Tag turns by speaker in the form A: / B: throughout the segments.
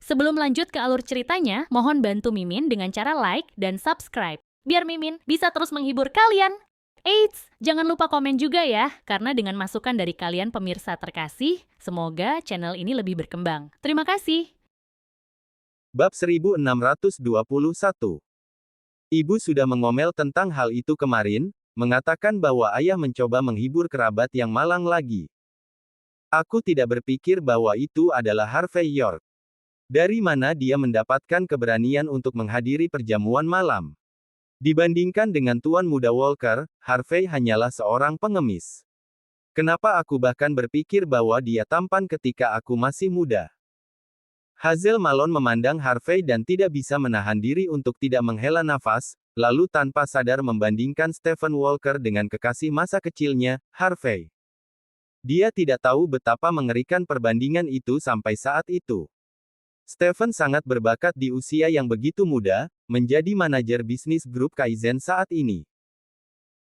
A: Sebelum lanjut ke alur ceritanya, mohon bantu Mimin dengan cara like dan subscribe, biar Mimin bisa terus menghibur kalian. Eits, jangan lupa komen juga ya, karena dengan masukan dari kalian pemirsa terkasih, semoga channel ini lebih berkembang. Terima kasih.
B: Bab 1621. Ibu sudah mengomel tentang hal itu kemarin, mengatakan bahwa ayah mencoba menghibur kerabat yang malang lagi. Aku tidak berpikir bahwa itu adalah Harvey York. Dari mana dia mendapatkan keberanian untuk menghadiri perjamuan malam? Dibandingkan dengan Tuan Muda Walker, Harvey hanyalah seorang pengemis. Kenapa aku bahkan berpikir bahwa dia tampan ketika aku masih muda? Hazel Malone memandang Harvey dan tidak bisa menahan diri untuk tidak menghela nafas, lalu tanpa sadar membandingkan Stephen Walker dengan kekasih masa kecilnya, Harvey. Dia tidak tahu betapa mengerikan perbandingan itu sampai saat itu. Stephen sangat berbakat di usia yang begitu muda, menjadi manajer bisnis grup Kaizen saat ini.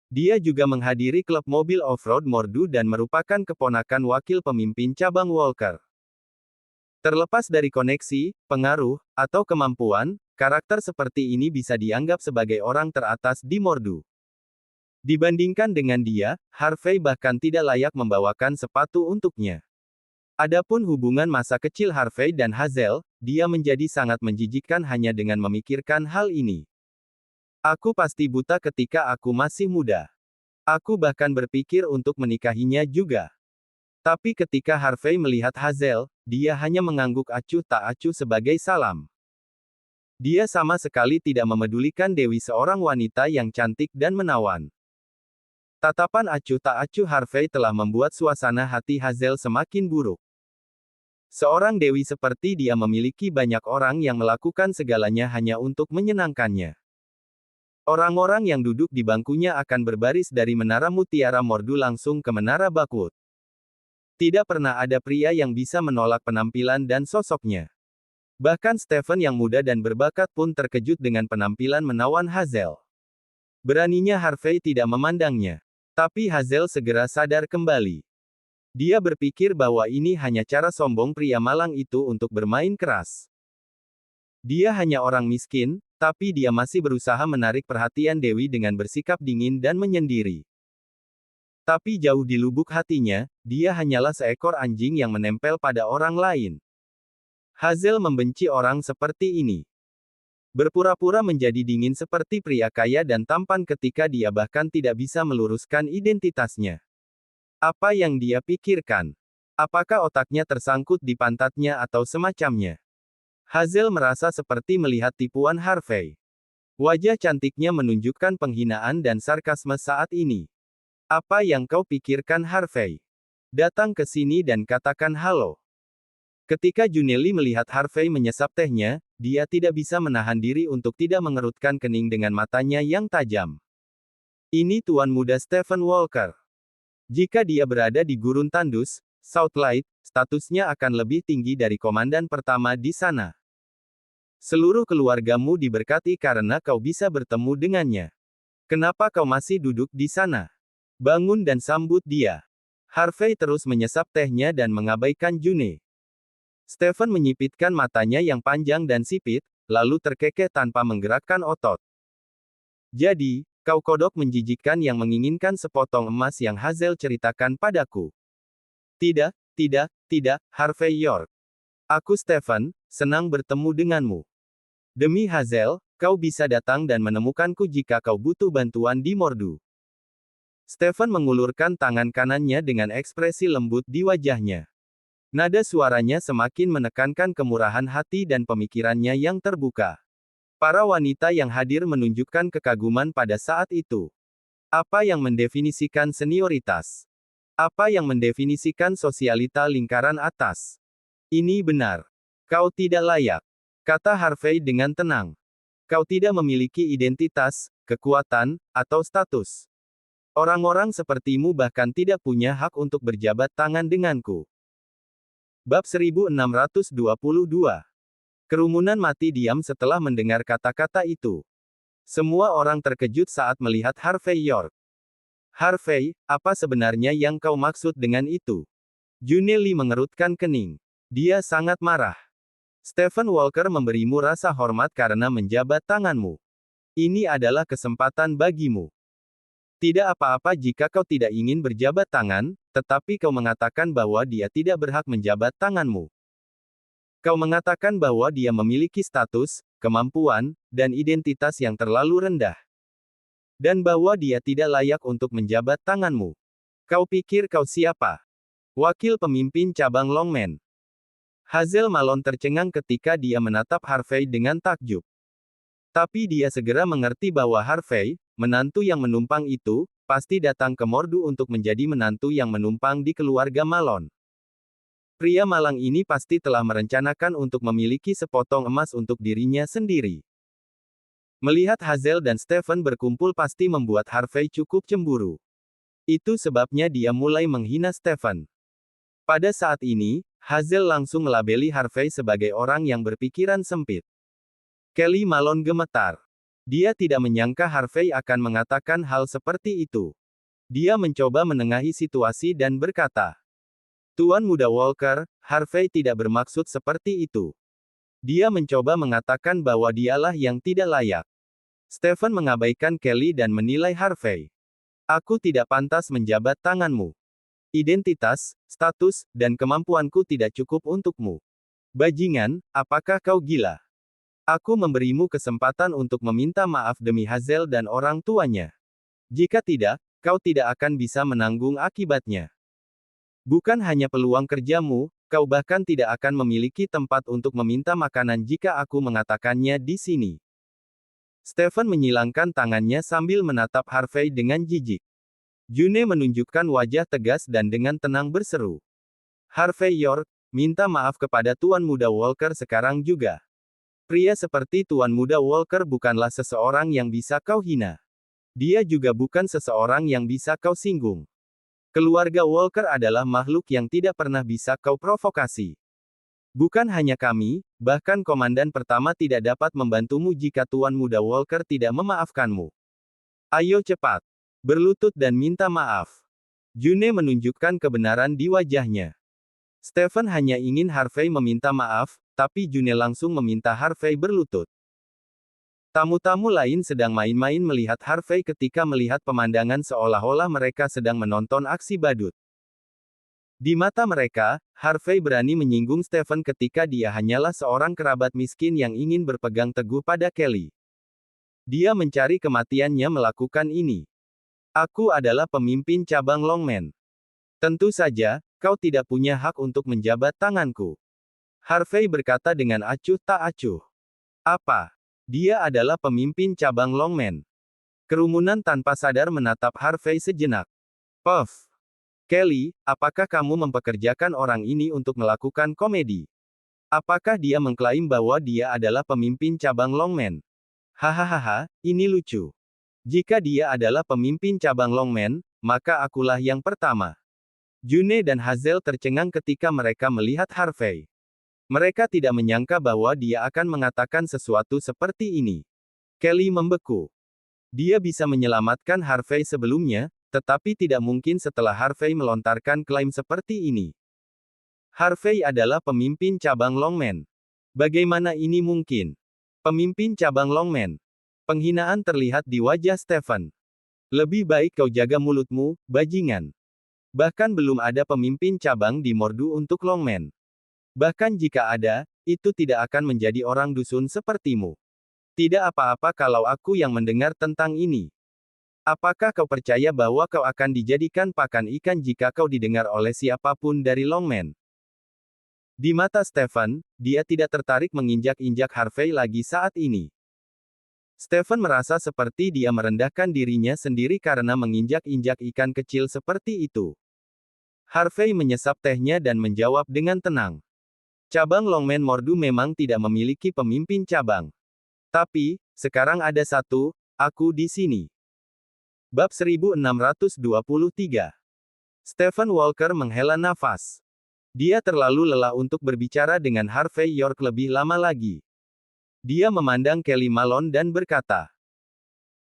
B: Dia juga menghadiri klub mobil off-road Mordu dan merupakan keponakan wakil pemimpin cabang Walker. Terlepas dari koneksi, pengaruh, atau kemampuan, karakter seperti ini bisa dianggap sebagai orang teratas di Mordu. Dibandingkan dengan dia, Harvey bahkan tidak layak membawakan sepatu untuknya. Adapun hubungan masa kecil Harvey dan Hazel, dia menjadi sangat menjijikkan hanya dengan memikirkan hal ini. Aku pasti buta ketika aku masih muda. Aku bahkan berpikir untuk menikahinya juga. Tapi ketika Harvey melihat Hazel, dia hanya mengangguk acuh tak acuh sebagai salam. Dia sama sekali tidak memedulikan Dewi, seorang wanita yang cantik dan menawan. Tatapan acuh tak acuh Harvey telah membuat suasana hati Hazel semakin buruk. Seorang dewi seperti dia memiliki banyak orang yang melakukan segalanya hanya untuk menyenangkannya. Orang-orang yang duduk di bangkunya akan berbaris dari Menara Mutiara Mordu langsung ke Menara Bakwood. Tidak pernah ada pria yang bisa menolak penampilan dan sosoknya. Bahkan Stephen yang muda dan berbakat pun terkejut dengan penampilan menawan Hazel. Beraninya Harvey tidak memandangnya. Tapi Hazel segera sadar kembali. Dia berpikir bahwa ini hanya cara sombong pria malang itu untuk bermain keras. Dia hanya orang miskin, tapi dia masih berusaha menarik perhatian Dewi dengan bersikap dingin dan menyendiri. Tapi jauh di lubuk hatinya, dia hanyalah seekor anjing yang menempel pada orang lain. Hazel membenci orang seperti ini. Berpura-pura menjadi dingin seperti pria kaya dan tampan ketika dia bahkan tidak bisa meluruskan identitasnya. Apa yang dia pikirkan? Apakah otaknya tersangkut di pantatnya atau semacamnya? Hazel merasa seperti melihat tipuan Harvey. Wajah cantiknya menunjukkan penghinaan dan sarkasme saat ini. Apa yang kau pikirkan, Harvey? Datang ke sini dan katakan halo. Ketika Juneli melihat Harvey menyesap tehnya, dia tidak bisa menahan diri untuk tidak mengerutkan kening dengan matanya yang tajam. Ini Tuan Muda Stephen Walker. Jika dia berada di gurun tandus, Southlight, statusnya akan lebih tinggi dari komandan pertama di sana. Seluruh keluargamu diberkati karena kau bisa bertemu dengannya. Kenapa kau masih duduk di sana? Bangun dan sambut dia. Harvey terus menyesap tehnya dan mengabaikan June. Stephen menyipitkan matanya yang panjang dan sipit, lalu terkekeh tanpa menggerakkan otot. Jadi, kau kodok menjijikkan yang menginginkan sepotong emas yang Hazel ceritakan padaku. Tidak, tidak, Harvey York. Aku Stephen, senang bertemu denganmu. Demi Hazel, kau bisa datang dan menemukanku jika kau butuh bantuan di Mordu. Stephen mengulurkan tangan kanannya dengan ekspresi lembut di wajahnya. Nada suaranya semakin menekankan kemurahan hati dan pemikirannya yang terbuka. Para wanita yang hadir menunjukkan kekaguman pada saat itu. Apa yang mendefinisikan senioritas? Apa yang mendefinisikan sosialita lingkaran atas? Ini benar. Kau tidak layak, kata Harvey dengan tenang. Kau tidak memiliki identitas, kekuatan, atau status. Orang-orang sepertimu bahkan tidak punya hak untuk berjabat tangan denganku. Bab 1622. Kerumunan mati diam setelah mendengar kata-kata itu. Semua orang terkejut saat melihat Harvey York. Harvey, apa sebenarnya yang kau maksud dengan itu? Juneli mengerutkan kening. Dia sangat marah. Stephen Walker memberimu rasa hormat karena menjabat tanganmu. Ini adalah kesempatan bagimu. Tidak apa-apa jika kau tidak ingin berjabat tangan, tetapi kau mengatakan bahwa dia tidak berhak menjabat tanganmu. Kau mengatakan bahwa dia memiliki status, kemampuan, dan identitas yang terlalu rendah. Dan bahwa dia tidak layak untuk menjabat tanganmu. Kau pikir kau siapa? Wakil pemimpin cabang Longman. Hazel Malone tercengang ketika dia menatap Harvey dengan takjub. Tapi dia segera mengerti bahwa Harvey, menantu yang menumpang itu, pasti datang ke Mordu untuk menjadi menantu yang menumpang di keluarga Malone. Pria malang ini pasti telah merencanakan untuk memiliki sepotong emas untuk dirinya sendiri. Melihat Hazel dan Stephen berkumpul pasti membuat Harvey cukup cemburu. Itu sebabnya dia mulai menghina Stephen. Pada saat ini, Hazel langsung melabeli Harvey sebagai orang yang berpikiran sempit. Kelly Malone gemetar. Dia tidak menyangka Harvey akan mengatakan hal seperti itu. Dia mencoba menengahi situasi dan berkata, "Tuan Muda Walker, Harvey tidak bermaksud seperti itu." Dia mencoba mengatakan bahwa dialah yang tidak layak. Stephen mengabaikan Kelly dan menilai Harvey. "Aku tidak pantas menjabat tanganmu. Identitas, status, dan kemampuanku tidak cukup untukmu. Bajingan, apakah kau gila? Aku memberimu kesempatan untuk meminta maaf demi Hazel dan orang tuanya. Jika tidak, kau tidak akan bisa menanggung akibatnya. Bukan hanya peluang kerjamu, kau bahkan tidak akan memiliki tempat untuk meminta makanan jika aku mengatakannya di sini." Stephen menyilangkan tangannya sambil menatap Harvey dengan jijik. June menunjukkan wajah tegas dan dengan tenang berseru, "Harvey York, minta maaf kepada Tuan Muda Walker sekarang juga. Pria seperti Tuan Muda Walker bukanlah seseorang yang bisa kau hina. Dia juga bukan seseorang yang bisa kau singgung. Keluarga Walker adalah makhluk yang tidak pernah bisa kau provokasi. Bukan hanya kami, bahkan Komandan Pertama tidak dapat membantumu jika Tuan Muda Walker tidak memaafkanmu. Ayo cepat. Berlutut dan minta maaf." June menunjukkan kebenaran di wajahnya. Stephen hanya ingin Harvey meminta maaf, tapi June langsung meminta Harvey berlutut. Tamu-tamu lain sedang main-main melihat Harvey ketika melihat pemandangan seolah-olah mereka sedang menonton aksi badut. Di mata mereka, Harvey berani menyinggung Stephen ketika dia hanyalah seorang kerabat miskin yang ingin berpegang teguh pada Kelly. Dia mencari kematiannya melakukan ini. "Aku adalah pemimpin cabang Longman. Tentu saja, kau tidak punya hak untuk menjabat tanganku." Harvey berkata dengan acuh tak acuh. "Apa? Dia adalah pemimpin cabang Longman." Kerumunan tanpa sadar menatap Harvey sejenak. "Puff. Kelly, apakah kamu mempekerjakan orang ini untuk melakukan komedi? Apakah dia mengklaim bahwa dia adalah pemimpin cabang Longman? Hahaha, ini lucu. Jika dia adalah pemimpin cabang Longman, maka akulah yang pertama." June dan Hazel tercengang ketika mereka melihat Harvey. Mereka tidak menyangka bahwa dia akan mengatakan sesuatu seperti ini. Kelly membeku. Dia bisa menyelamatkan Harvey sebelumnya, tetapi tidak mungkin setelah Harvey melontarkan klaim seperti ini. Harvey adalah pemimpin cabang Longman. Bagaimana ini mungkin? Pemimpin cabang Longman. Penghinaan terlihat di wajah Stephen. "Lebih baik kau jaga mulutmu, bajingan. Bahkan belum ada pemimpin cabang di Mordu untuk Longman. Bahkan jika ada, itu tidak akan menjadi orang dusun sepertimu. Tidak apa-apa kalau aku yang mendengar tentang ini. Apakah kau percaya bahwa kau akan dijadikan pakan ikan jika kau didengar oleh siapapun dari Longman?" Di mata Stephen, dia tidak tertarik menginjak-injak Harvey lagi saat ini. Stephen merasa seperti dia merendahkan dirinya sendiri karena menginjak-injak ikan kecil seperti itu. Harvey menyesap tehnya dan menjawab dengan tenang. "Cabang Longman Mordu memang tidak memiliki pemimpin cabang. Tapi, sekarang ada satu, aku di sini." Bab 1623. Stephen Walker menghela nafas. Dia terlalu lelah untuk berbicara dengan Harvey York lebih lama lagi. Dia memandang Kelly Malone dan berkata,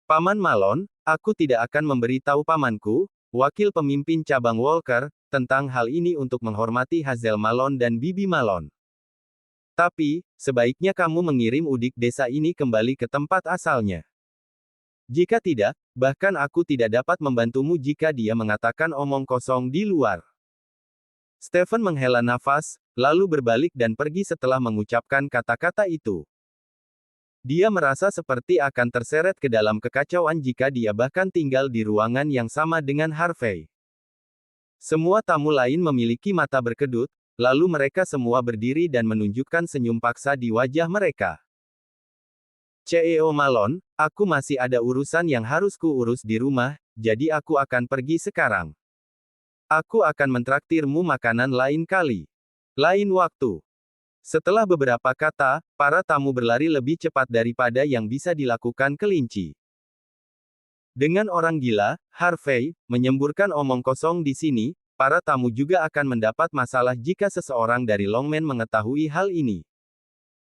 B: "Paman Malone, aku tidak akan memberitahu pamanku, wakil pemimpin cabang Walker, tentang hal ini untuk menghormati Hazel Malone dan Bibi Malone. Tapi, sebaiknya kamu mengirim udik desa ini kembali ke tempat asalnya. Jika tidak, bahkan aku tidak dapat membantumu jika dia mengatakan omong kosong di luar. Stephen menghela nafas, lalu berbalik dan pergi setelah mengucapkan kata-kata itu. Dia merasa seperti akan terseret ke dalam kekacauan jika dia bahkan tinggal di ruangan yang sama dengan Harvey. Semua tamu lain memiliki mata berkedut, lalu mereka semua berdiri dan menunjukkan senyum paksa di wajah mereka. CEO Malone, aku masih ada urusan yang harus kuurus di rumah, jadi aku akan pergi sekarang. Aku akan mentraktirmu makanan lain kali. Lain waktu. Setelah beberapa kata, para tamu berlari lebih cepat daripada yang bisa dilakukan kelinci. Dengan orang gila, Harvey, menyemburkan omong kosong di sini, para tamu juga akan mendapat masalah jika seseorang dari Longman mengetahui hal ini.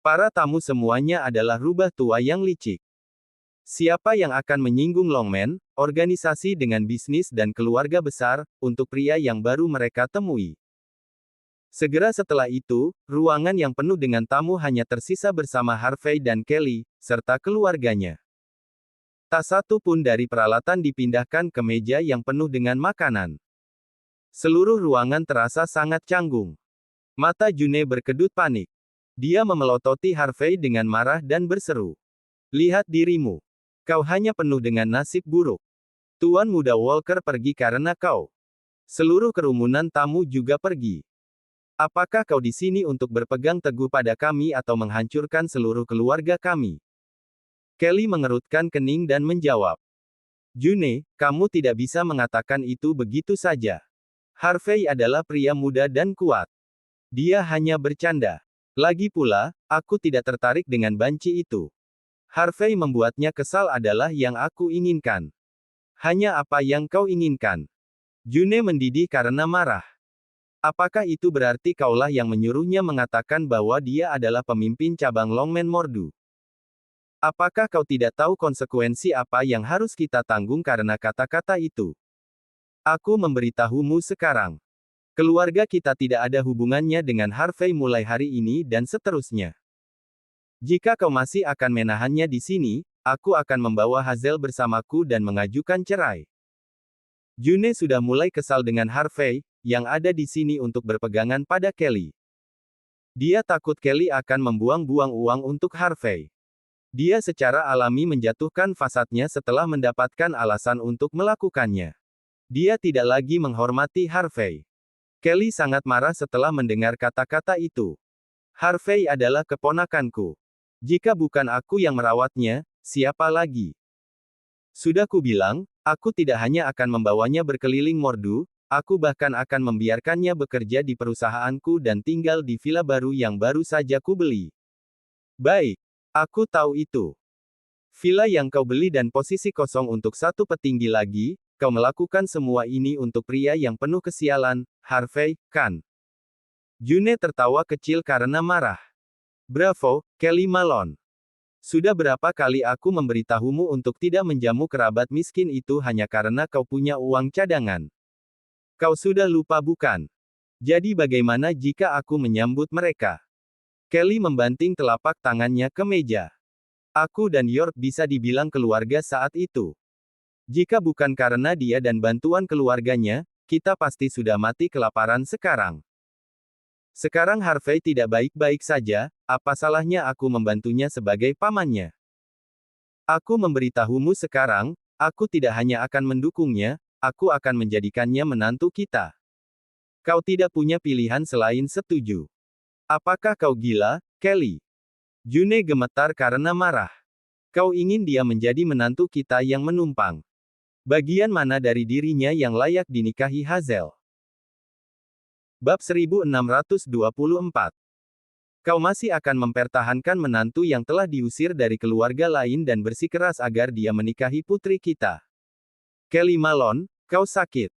B: Para tamu semuanya adalah rubah tua yang licik. Siapa yang akan menyinggung Longman, organisasi dengan bisnis dan keluarga besar, untuk pria yang baru mereka temui? Segera setelah itu, ruangan yang penuh dengan tamu hanya tersisa bersama Harvey dan Kelly, serta keluarganya. Tak satu pun dari peralatan dipindahkan ke meja yang penuh dengan makanan. Seluruh ruangan terasa sangat canggung. Mata June berkedut panik. Dia memelototi Harvey dengan marah dan berseru. Lihat dirimu. Kau hanya penuh dengan nasib buruk. Tuan Muda Walker pergi karena kau. Seluruh kerumunan tamu juga pergi. Apakah kau di sini untuk berpegang teguh pada kami atau menghancurkan seluruh keluarga kami? Kelly mengerutkan kening dan menjawab. June, kamu tidak bisa mengatakan itu begitu saja. Harvey adalah pria muda dan kuat. Dia hanya bercanda. Lagi pula, aku tidak tertarik dengan banci itu. Harvey membuatnya kesal adalah yang aku inginkan. Hanya apa yang kau inginkan. June mendidih karena marah. Apakah itu berarti kaulah yang menyuruhnya mengatakan bahwa dia adalah pemimpin cabang Longman Mordu? Apakah kau tidak tahu konsekuensi apa yang harus kita tanggung karena kata-kata itu? Aku memberitahumu sekarang. Keluarga kita tidak ada hubungannya dengan Harvey mulai hari ini dan seterusnya. Jika kau masih akan menahannya di sini, aku akan membawa Hazel bersamaku dan mengajukan cerai. June sudah mulai kesal dengan Harvey, yang ada di sini untuk berpegangan pada Kelly. Dia takut Kelly akan membuang-buang uang untuk Harvey. Dia secara alami menjatuhkan fasadnya setelah mendapatkan alasan untuk melakukannya. Dia tidak lagi menghormati Harvey. Kelly sangat marah setelah mendengar kata-kata itu. Harvey adalah keponakanku. Jika bukan aku yang merawatnya, siapa lagi? Sudah kubilang, aku tidak hanya akan membawanya berkeliling Mordu, aku bahkan akan membiarkannya bekerja di perusahaanku dan tinggal di villa baru yang baru saja kubeli. Baik, aku tahu itu. Villa yang kau beli dan posisi kosong untuk satu petinggi lagi, kau melakukan semua ini untuk pria yang penuh kesialan, Harvey, kan? June tertawa kecil karena marah. Bravo, Kelly Malone. Sudah berapa kali aku memberitahumu untuk tidak menjamu kerabat miskin itu hanya karena kau punya uang cadangan? Kau sudah lupa bukan? Jadi bagaimana jika aku menyambut mereka? Kelly membanting telapak tangannya ke meja. Aku dan York bisa dibilang keluarga saat itu. Jika bukan karena dia dan bantuan keluarganya, kita pasti sudah mati kelaparan sekarang. Sekarang Harvey tidak baik-baik saja, apa salahnya aku membantunya sebagai pamannya? Aku memberitahumu sekarang, aku tidak hanya akan mendukungnya, aku akan menjadikannya menantu kita. Kau tidak punya pilihan selain setuju. Apakah kau gila, Kelly? June gemetar karena marah. Kau ingin dia menjadi menantu kita yang menumpang. Bagian mana dari dirinya yang layak dinikahi Hazel? Bab 1624. Kau masih akan mempertahankan menantu yang telah diusir dari keluarga lain dan bersikeras agar dia menikahi putri kita. Kelly Malone, kau sakit.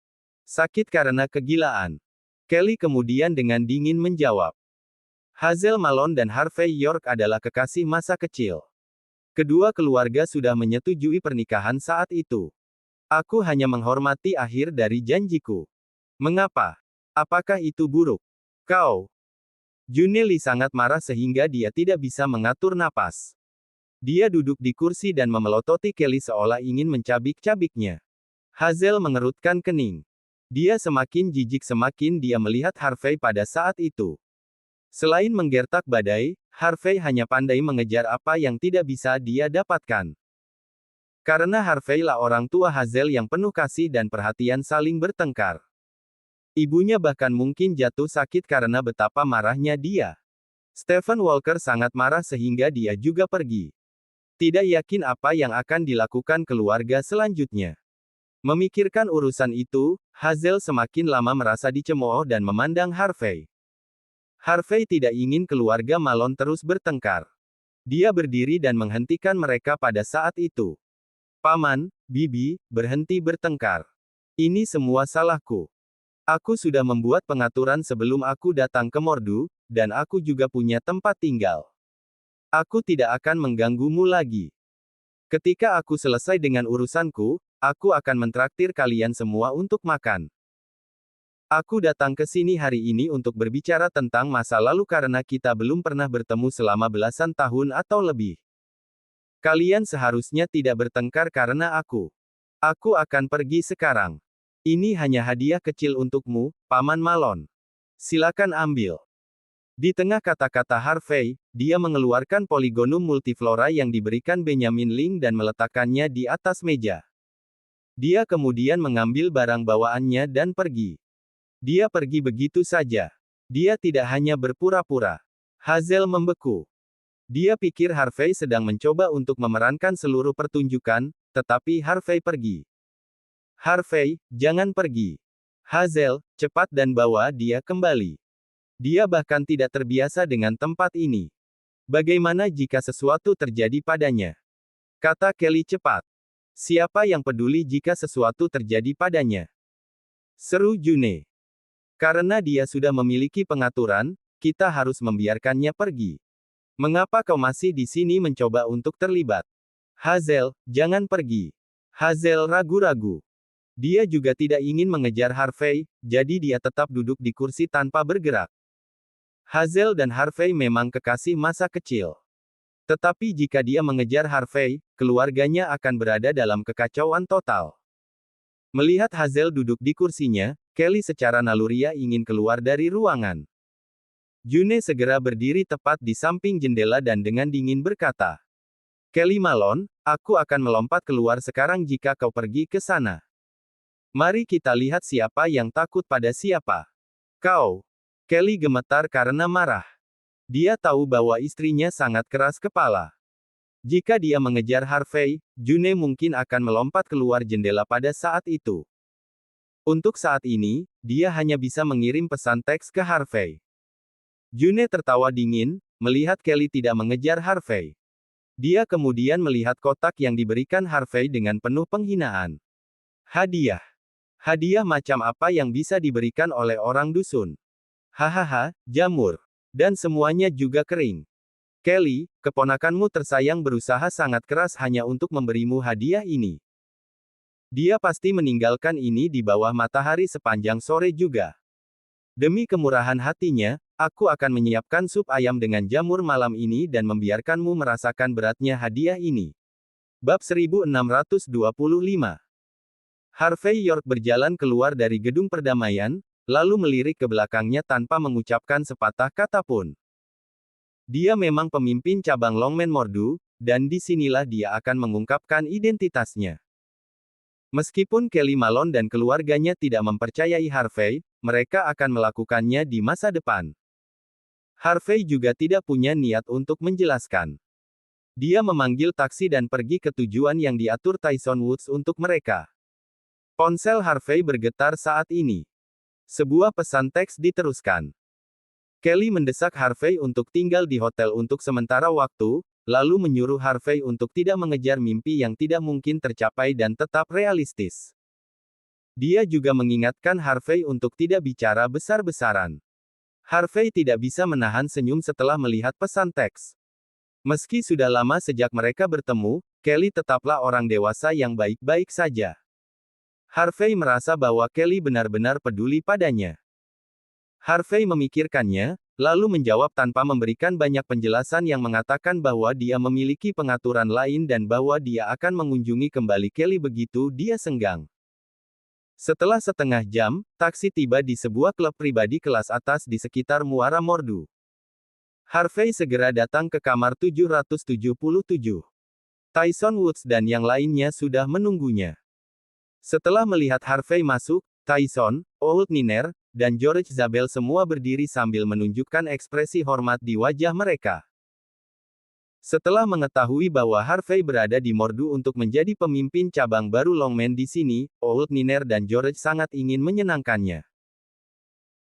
B: Sakit karena kegilaan. Kelly kemudian dengan dingin menjawab. Hazel Malone dan Harvey York adalah kekasih masa kecil. Kedua keluarga sudah menyetujui pernikahan saat itu. Aku hanya menghormati akhir dari janjiku. Mengapa? Apakah itu buruk? Kau Juneli sangat marah sehingga dia tidak bisa mengatur napas. Dia duduk di kursi dan memelototi Kelly seolah ingin mencabik-cabiknya. Hazel mengerutkan kening. Dia semakin jijik semakin dia melihat Harvey pada saat itu. Selain menggertak badai, Harvey hanya pandai mengejar apa yang tidak bisa dia dapatkan. Karena Harvey lah orang tua Hazel yang penuh kasih dan perhatian saling bertengkar. Ibunya bahkan mungkin jatuh sakit karena betapa marahnya dia. Stephen Walker sangat marah sehingga dia juga pergi. Tidak yakin apa yang akan dilakukan keluarga selanjutnya. Memikirkan urusan itu, Hazel semakin lama merasa dicemooh dan memandang Harvey. Harvey tidak ingin keluarga Malone terus bertengkar. Dia berdiri dan menghentikan mereka pada saat itu. Paman, Bibi, berhenti bertengkar. Ini semua salahku. Aku sudah membuat pengaturan sebelum aku datang ke Mordu, dan aku juga punya tempat tinggal. Aku tidak akan mengganggumu lagi. Ketika aku selesai dengan urusanku, aku akan mentraktir kalian semua untuk makan. Aku datang ke sini hari ini untuk berbicara tentang masa lalu karena kita belum pernah bertemu selama belasan tahun atau lebih. Kalian seharusnya tidak bertengkar karena aku. Aku akan pergi sekarang. Ini hanya hadiah kecil untukmu, Paman Malone. Silakan ambil. Di tengah kata-kata Harvey, dia mengeluarkan poligonum multiflora yang diberikan Benjamin Ling dan meletakkannya di atas meja. Dia kemudian mengambil barang bawaannya dan pergi. Dia pergi begitu saja. Dia tidak hanya berpura-pura. Hazel membeku. Dia pikir Harvey sedang mencoba untuk memerankan seluruh pertunjukan, tetapi Harvey pergi. Harvey, jangan pergi. Hazel, cepat dan bawa dia kembali. Dia bahkan tidak terbiasa dengan tempat ini. Bagaimana jika sesuatu terjadi padanya? Kata Kelly cepat. Siapa yang peduli jika sesuatu terjadi padanya? Seru June. Karena dia sudah memiliki pengaturan, kita harus membiarkannya pergi. Mengapa kau masih di sini mencoba untuk terlibat? Hazel, jangan pergi. Hazel ragu-ragu. Dia juga tidak ingin mengejar Harvey, jadi dia tetap duduk di kursi tanpa bergerak. Hazel dan Harvey memang kekasih masa kecil. Tetapi jika dia mengejar Harvey, keluarganya akan berada dalam kekacauan total. Melihat Hazel duduk di kursinya, Kelly secara naluriah ingin keluar dari ruangan. June segera berdiri tepat di samping jendela dan dengan dingin berkata, Kelly Malone, aku akan melompat keluar sekarang jika kau pergi ke sana. Mari kita lihat siapa yang takut pada siapa. Kau. Kelly gemetar karena marah. Dia tahu bahwa istrinya sangat keras kepala. Jika dia mengejar Harvey, June mungkin akan melompat keluar jendela pada saat itu. Untuk saat ini, dia hanya bisa mengirim pesan teks ke Harvey. June tertawa dingin, melihat Kelly tidak mengejar Harvey. Dia kemudian melihat kotak yang diberikan Harvey dengan penuh penghinaan. Hadiah. Hadiah macam apa yang bisa diberikan oleh orang dusun? Hahaha, jamur. Dan semuanya juga kering. Kelly, keponakanmu tersayang berusaha sangat keras hanya untuk memberimu hadiah ini. Dia pasti meninggalkan ini di bawah matahari sepanjang sore juga. Demi kemurahan hatinya, aku akan menyiapkan sup ayam dengan jamur malam ini dan membiarkanmu merasakan beratnya hadiah ini. Bab 1625. Harvey York berjalan keluar dari gedung perdamaian, lalu melirik ke belakangnya tanpa mengucapkan sepatah kata pun. Dia memang pemimpin cabang Longman Mordu, dan disinilah dia akan mengungkapkan identitasnya. Meskipun Kelly Malone dan keluarganya tidak mempercayai Harvey, mereka akan melakukannya di masa depan. Harvey juga tidak punya niat untuk menjelaskan. Dia memanggil taksi dan pergi ke tujuan yang diatur Tyson Woods untuk mereka. Ponsel Harvey bergetar saat ini. Sebuah pesan teks diteruskan. Kelly mendesak Harvey untuk tinggal di hotel untuk sementara waktu, lalu menyuruh Harvey untuk tidak mengejar mimpi yang tidak mungkin tercapai dan tetap realistis. Dia juga mengingatkan Harvey untuk tidak bicara besar-besaran. Harvey tidak bisa menahan senyum setelah melihat pesan teks. Meski sudah lama sejak mereka bertemu, Kelly tetaplah orang dewasa yang baik-baik saja. Harvey merasa bahwa Kelly benar-benar peduli padanya. Harvey memikirkannya, lalu menjawab tanpa memberikan banyak penjelasan yang mengatakan bahwa dia memiliki pengaturan lain dan bahwa dia akan mengunjungi kembali Kelly begitu dia senggang. Setelah setengah jam, taksi tiba di sebuah klub pribadi kelas atas di sekitar Muara Mordu. Harvey segera datang ke kamar 777. Tyson Woods dan yang lainnya sudah menunggunya. Setelah melihat Harvey masuk, Tyson, Old Niner, dan George Zabel semua berdiri sambil menunjukkan ekspresi hormat di wajah mereka. Setelah mengetahui bahwa Harvey berada di Mordu untuk menjadi pemimpin cabang baru Longman di sini, Old Niner dan George sangat ingin menyenangkannya.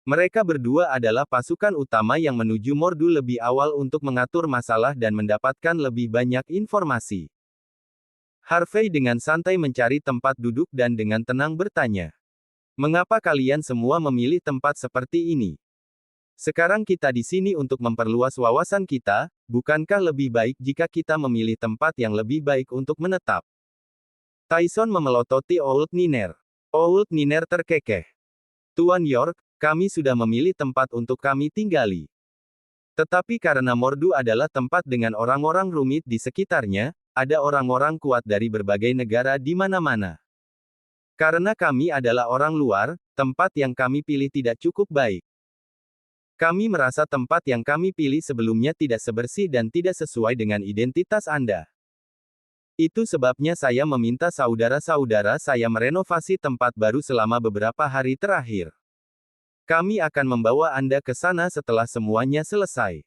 B: Mereka berdua adalah pasukan utama yang menuju Mordu lebih awal untuk mengatur masalah dan mendapatkan lebih banyak informasi. Harvey dengan santai mencari tempat duduk dan dengan tenang bertanya, "Mengapa kalian semua memilih tempat seperti ini? Sekarang kita di sini untuk memperluas wawasan kita, bukankah lebih baik jika kita memilih tempat yang lebih baik untuk menetap?" Tyson memelototi Old Niner. Old Niner terkekeh. "Tuan York, kami sudah memilih tempat untuk kami tinggali. Tetapi karena Mordu adalah tempat dengan orang-orang rumit di sekitarnya, ada orang-orang kuat dari berbagai negara di mana-mana. Karena kami adalah orang luar, tempat yang kami pilih tidak cukup baik. Kami merasa tempat yang kami pilih sebelumnya tidak sebersih dan tidak sesuai dengan identitas Anda. Itu sebabnya saya meminta saudara-saudara saya merenovasi tempat baru selama beberapa hari terakhir. Kami akan membawa Anda ke sana setelah semuanya selesai.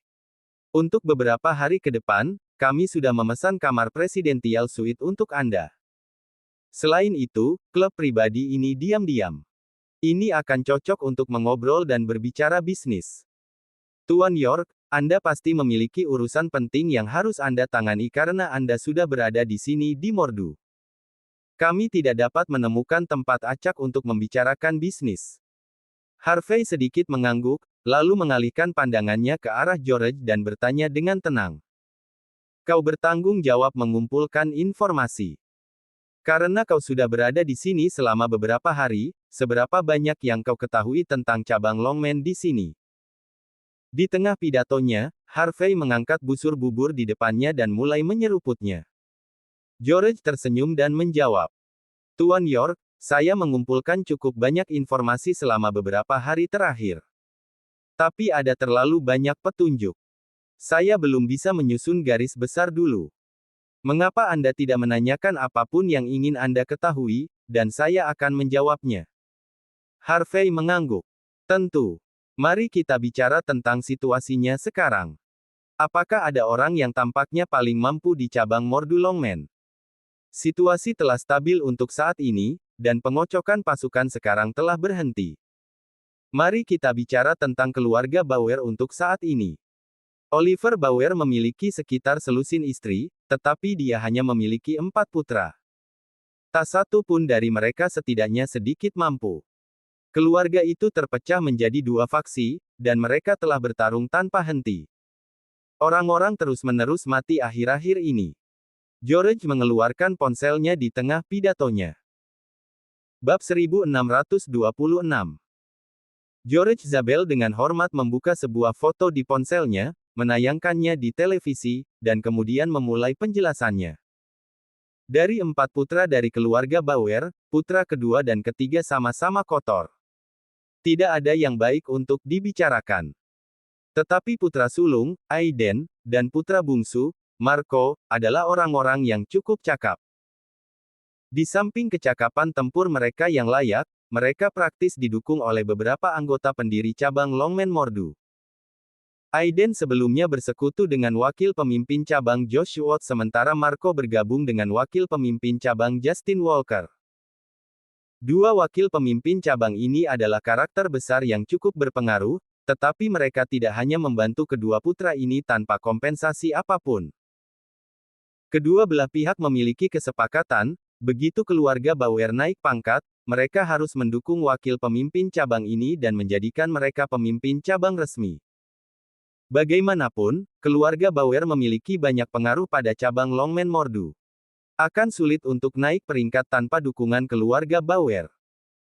B: Untuk beberapa hari ke depan, kami sudah memesan kamar presidential suite untuk Anda. Selain itu, klub pribadi ini diam-diam. Ini akan cocok untuk mengobrol dan berbicara bisnis. Tuan York, Anda pasti memiliki urusan penting yang harus Anda tangani karena Anda sudah berada di sini di Mordu. Kami tidak dapat menemukan tempat acak untuk membicarakan bisnis." Harvey sedikit mengangguk, lalu mengalihkan pandangannya ke arah George dan bertanya dengan tenang. "Kau bertanggung jawab mengumpulkan informasi. Karena kau sudah berada di sini selama beberapa hari, seberapa banyak yang kau ketahui tentang cabang Longman di sini?" Di tengah pidatonya, Harvey mengangkat busur bubur di depannya dan mulai menyeruputnya. George tersenyum dan menjawab, "Tuan York, saya mengumpulkan cukup banyak informasi selama beberapa hari terakhir. Tapi ada terlalu banyak petunjuk. Saya belum bisa menyusun garis besar dulu. Mengapa Anda tidak menanyakan apapun yang ingin Anda ketahui, dan saya akan menjawabnya?" Harvey mengangguk. "Tentu. Mari kita bicara tentang situasinya sekarang. Apakah ada orang yang tampaknya paling mampu di cabang Mordu Longman? Situasi telah stabil untuk saat ini, dan pengocokan pasukan sekarang telah berhenti. Mari kita bicara tentang keluarga Bauer untuk saat ini. Oliver Bauer memiliki sekitar selusin istri, tetapi dia hanya memiliki 4 putra. Tak satu pun dari mereka setidaknya sedikit mampu. Keluarga itu terpecah menjadi 2 faksi, dan mereka telah bertarung tanpa henti. Orang-orang terus-menerus mati akhir-akhir ini." George mengeluarkan ponselnya di tengah pidatonya. Bab 1626. George Zabel dengan hormat membuka sebuah foto di ponselnya, menayangkannya di televisi, dan kemudian memulai penjelasannya. Dari 4 putra dari keluarga Bauer, putra kedua dan ketiga sama-sama kotor. Tidak ada yang baik untuk dibicarakan. Tetapi putra sulung, Aiden, dan putra bungsu, Marco, adalah orang-orang yang cukup cakap. Di samping kecakapan tempur mereka yang layak, mereka praktis didukung oleh beberapa anggota pendiri cabang Longman Mordu. Aiden sebelumnya bersekutu dengan wakil pemimpin cabang Josh Watts sementara Marco bergabung dengan wakil pemimpin cabang Justin Walker. 2 wakil pemimpin cabang ini adalah karakter besar yang cukup berpengaruh, tetapi mereka tidak hanya membantu kedua putra ini tanpa kompensasi apapun. Kedua belah pihak memiliki kesepakatan, begitu keluarga Bauer naik pangkat, mereka harus mendukung wakil pemimpin cabang ini dan menjadikan mereka pemimpin cabang resmi. Bagaimanapun, keluarga Bauer memiliki banyak pengaruh pada cabang Longman Mordu. Akan sulit untuk naik peringkat tanpa dukungan keluarga Bauer.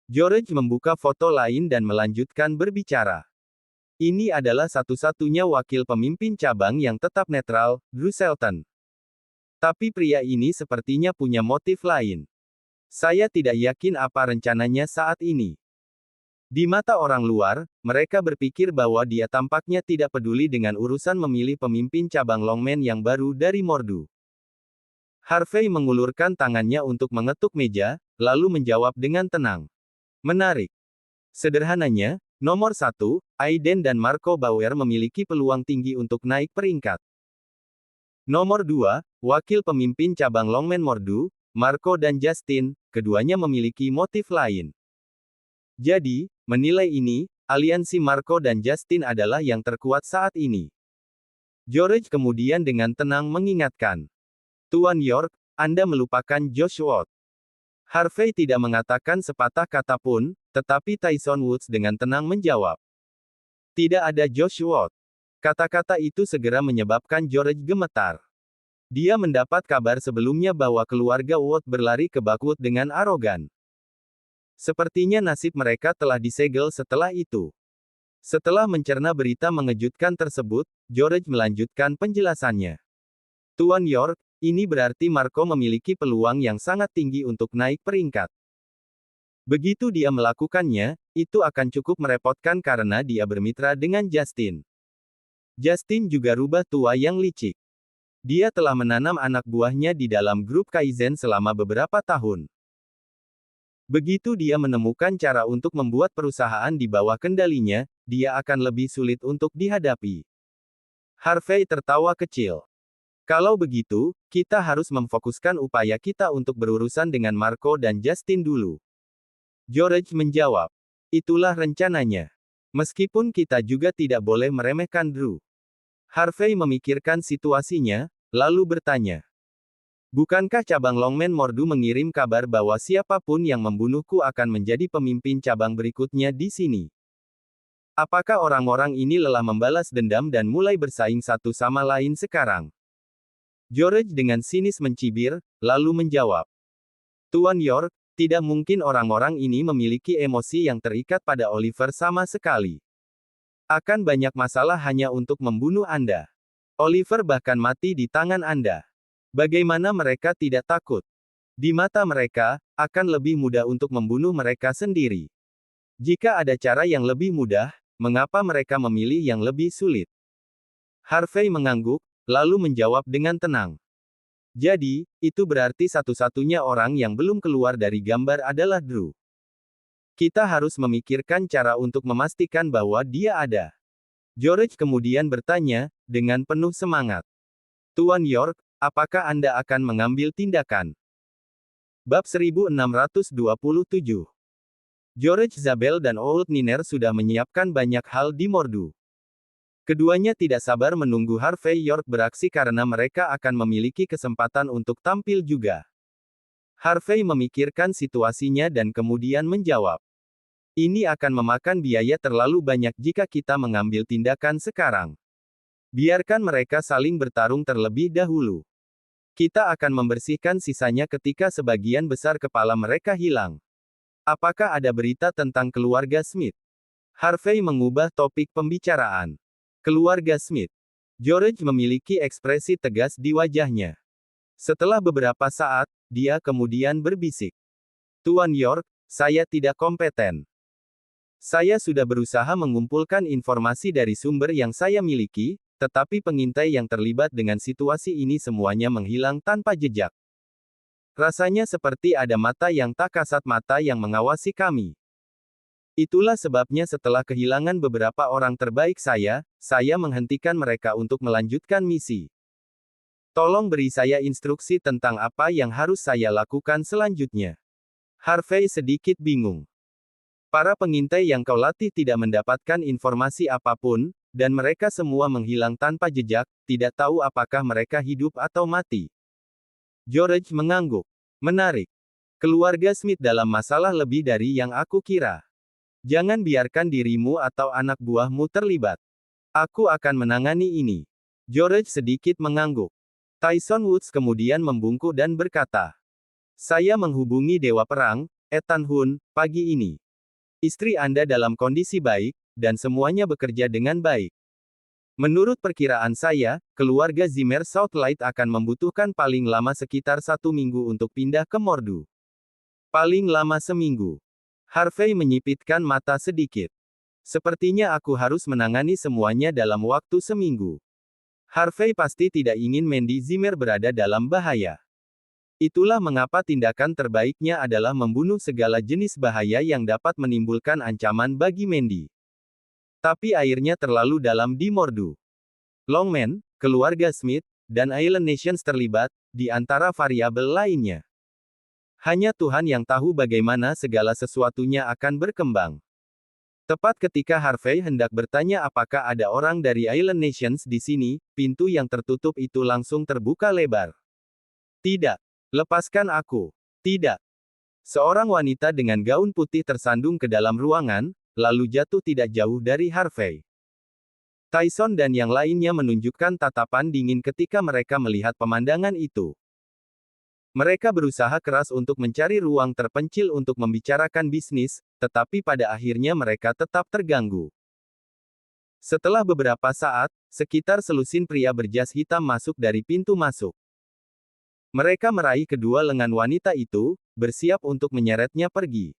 B: George membuka foto lain dan melanjutkan berbicara. Ini adalah satu-satunya wakil pemimpin cabang yang tetap netral, Drew Shelton. Tapi pria ini sepertinya punya motif lain. Saya tidak yakin apa rencananya saat ini. Di mata orang luar, mereka berpikir bahwa dia tampaknya tidak peduli dengan urusan memilih pemimpin cabang Longmen yang baru dari Mordu. Harvey mengulurkan tangannya untuk mengetuk meja, lalu menjawab dengan tenang. Menarik. Sederhananya, nomor 1, Aiden dan Marco Bauer memiliki peluang tinggi untuk naik peringkat. Nomor 2, wakil pemimpin cabang Longmen Mordu, Marco dan Justin, keduanya memiliki motif lain. Jadi, menilai ini, aliansi Marco dan Justin adalah yang terkuat saat ini. George kemudian dengan tenang mengingatkan. Tuan York, Anda melupakan Josh Watt. Harvey tidak mengatakan sepatah kata pun, tetapi Tyson Woods dengan tenang menjawab. Tidak ada Josh Watt. Kata-kata itu segera menyebabkan George gemetar. Dia mendapat kabar sebelumnya bahwa keluarga Watt berlari ke Buckwood dengan arogan. Sepertinya nasib mereka telah disegel setelah itu. Setelah mencerna berita mengejutkan tersebut, George melanjutkan penjelasannya. Tuan York, ini berarti Marco memiliki peluang yang sangat tinggi untuk naik peringkat. Begitu dia melakukannya, itu akan cukup merepotkan karena dia bermitra dengan Justin. Justin juga rubah tua yang licik. Dia telah menanam anak buahnya di dalam grup Kaizen selama beberapa tahun. Begitu dia menemukan cara untuk membuat perusahaan di bawah kendalinya, dia akan lebih sulit untuk dihadapi. Harvey tertawa kecil. Kalau begitu, kita harus memfokuskan upaya kita untuk berurusan dengan Marco dan Justin dulu. George menjawab. Itulah rencananya. Meskipun kita juga tidak boleh meremehkan Drew. Harvey memikirkan situasinya, lalu bertanya. Bukankah cabang Longmen Mordu mengirim kabar bahwa siapapun yang membunuhku akan menjadi pemimpin cabang berikutnya di sini? Apakah orang-orang ini lelah membalas dendam dan mulai bersaing satu sama lain sekarang? George dengan sinis mencibir, lalu menjawab. Tuan York, tidak mungkin orang-orang ini memiliki emosi yang terikat pada Oliver sama sekali. Akan banyak masalah hanya untuk membunuh Anda. Oliver bahkan mati di tangan Anda. Bagaimana mereka tidak takut? Di mata mereka, akan lebih mudah untuk membunuh mereka sendiri. Jika ada cara yang lebih mudah, mengapa mereka memilih yang lebih sulit? Harvey mengangguk, lalu menjawab dengan tenang. Jadi, itu berarti satu-satunya orang yang belum keluar dari gambar adalah Drew. Kita harus memikirkan cara untuk memastikan bahwa dia ada. George kemudian bertanya, dengan penuh semangat. Tuan York, apakah Anda akan mengambil tindakan? Bab 1627. George Zabel dan Old Niner sudah menyiapkan banyak hal di Mordu. Keduanya tidak sabar menunggu Harvey York beraksi karena mereka akan memiliki kesempatan untuk tampil juga. Harvey memikirkan situasinya dan kemudian menjawab. Ini akan memakan biaya terlalu banyak jika kita mengambil tindakan sekarang. Biarkan mereka saling bertarung terlebih dahulu. Kita akan membersihkan sisanya ketika sebagian besar kepala mereka hilang. Apakah ada berita tentang keluarga Smith? Harvey mengubah topik pembicaraan. Keluarga Smith. George memiliki ekspresi tegas di wajahnya. Setelah beberapa saat, dia kemudian berbisik. Tuan York, saya tidak kompeten. Saya sudah berusaha mengumpulkan informasi dari sumber yang saya miliki, tetapi pengintai yang terlibat dengan situasi ini semuanya menghilang tanpa jejak. Rasanya seperti ada mata yang tak kasat mata yang mengawasi kami. Itulah sebabnya setelah kehilangan beberapa orang terbaik saya menghentikan mereka untuk melanjutkan misi. Tolong beri saya instruksi tentang apa yang harus saya lakukan selanjutnya. Harvey sedikit bingung. Para pengintai yang kau latih tidak mendapatkan informasi apapun, dan mereka semua menghilang tanpa jejak, tidak tahu apakah mereka hidup atau mati. George mengangguk. Menarik. Keluarga Smith dalam masalah lebih dari yang aku kira. Jangan biarkan dirimu atau anak buahmu terlibat. Aku akan menangani ini. George sedikit mengangguk. Tyson Woods kemudian membungkuk dan berkata. Saya menghubungi Dewa Perang, Ethan Hun, pagi ini. Istri Anda dalam kondisi baik, dan semuanya bekerja dengan baik. Menurut perkiraan saya, keluarga Zimmer Southlight akan membutuhkan paling lama sekitar 1 minggu untuk pindah ke Mordu. Paling lama seminggu. Harvey menyipitkan mata sedikit. Sepertinya aku harus menangani semuanya dalam waktu seminggu. Harvey pasti tidak ingin Mandy Zimmer berada dalam bahaya. Itulah mengapa tindakan terbaiknya adalah membunuh segala jenis bahaya yang dapat menimbulkan ancaman bagi Mandy. Tapi airnya terlalu dalam di Mordu. Longman, keluarga Smith, dan Island Nations terlibat, di antara variabel lainnya. Hanya Tuhan yang tahu bagaimana segala sesuatunya akan berkembang. Tepat ketika Harvey hendak bertanya apakah ada orang dari Island Nations di sini, pintu yang tertutup itu langsung terbuka lebar. Tidak. Lepaskan aku. Tidak. Seorang wanita dengan gaun putih tersandung ke dalam ruangan, lalu jatuh tidak jauh dari Harvey. Tyson dan yang lainnya menunjukkan tatapan dingin ketika mereka melihat pemandangan itu. Mereka berusaha keras untuk mencari ruang terpencil untuk membicarakan bisnis, tetapi pada akhirnya mereka tetap terganggu. Setelah beberapa saat, sekitar selusin pria berjas hitam masuk dari pintu masuk. Mereka meraih kedua lengan wanita itu, bersiap untuk menyeretnya pergi.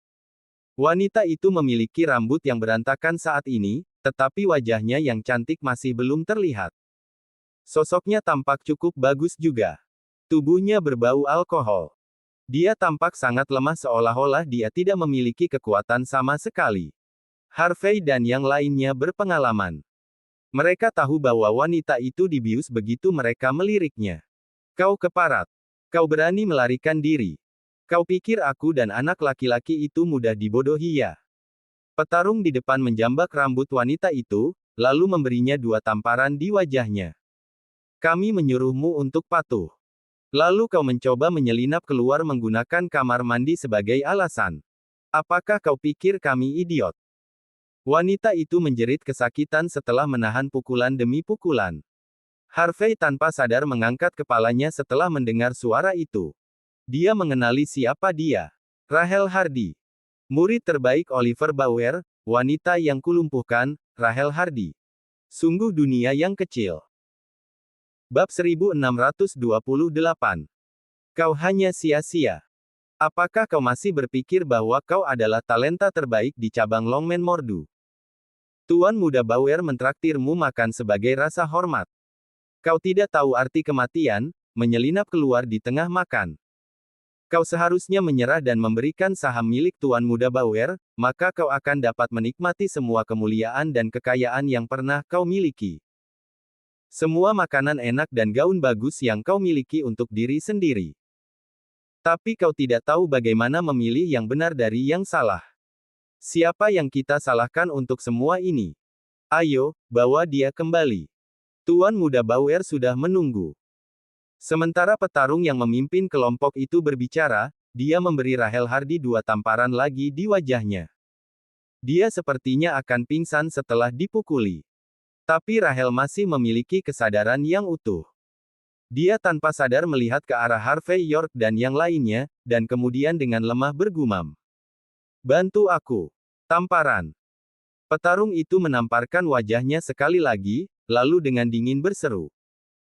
B: Wanita itu memiliki rambut yang berantakan saat ini, tetapi wajahnya yang cantik masih belum terlihat. Sosoknya tampak cukup bagus juga. Tubuhnya berbau alkohol. Dia tampak sangat lemah seolah-olah dia tidak memiliki kekuatan sama sekali. Harvey dan yang lainnya berpengalaman. Mereka tahu bahwa wanita itu dibius begitu mereka meliriknya. Kau keparat. Kau berani melarikan diri. Kau pikir aku dan anak laki-laki itu mudah dibodohi ya? Petarung di depan menjambak rambut wanita itu, lalu memberinya 2 tamparan di wajahnya. Kami menyuruhmu untuk patuh. Lalu kau mencoba menyelinap keluar menggunakan kamar mandi sebagai alasan. Apakah kau pikir kami idiot? Wanita itu menjerit kesakitan setelah menahan pukulan demi pukulan. Harvey tanpa sadar mengangkat kepalanya setelah mendengar suara itu. Dia mengenali siapa dia. Rahel Hardy. Murid terbaik Oliver Bauer, wanita yang kulumpuhkan, Rahel Hardy. Sungguh dunia yang kecil. Bab 1628. Kau hanya sia-sia. Apakah kau masih berpikir bahwa kau adalah talenta terbaik di cabang Longman Mordu? Tuan Muda Bauer mentraktirmu makan sebagai rasa hormat. Kau tidak tahu arti kematian, menyelinap keluar di tengah makan. Kau seharusnya menyerah dan memberikan saham milik Tuan Muda Bauer, maka kau akan dapat menikmati semua kemuliaan dan kekayaan yang pernah kau miliki. Semua makanan enak dan gaun bagus yang kau miliki untuk diri sendiri. Tapi kau tidak tahu bagaimana memilih yang benar dari yang salah. Siapa yang kita salahkan untuk semua ini? Ayo, bawa dia kembali. Tuan Muda Bauer sudah menunggu. Sementara petarung yang memimpin kelompok itu berbicara, dia memberi Rahel Hardy 2 tamparan lagi di wajahnya. Dia sepertinya akan pingsan setelah dipukuli. Tapi Rahel masih memiliki kesadaran yang utuh. Dia tanpa sadar melihat ke arah Harvey York dan yang lainnya, dan kemudian dengan lemah bergumam. Bantu aku. Tamparan. Petarung itu menamparkan wajahnya sekali lagi, lalu dengan dingin berseru.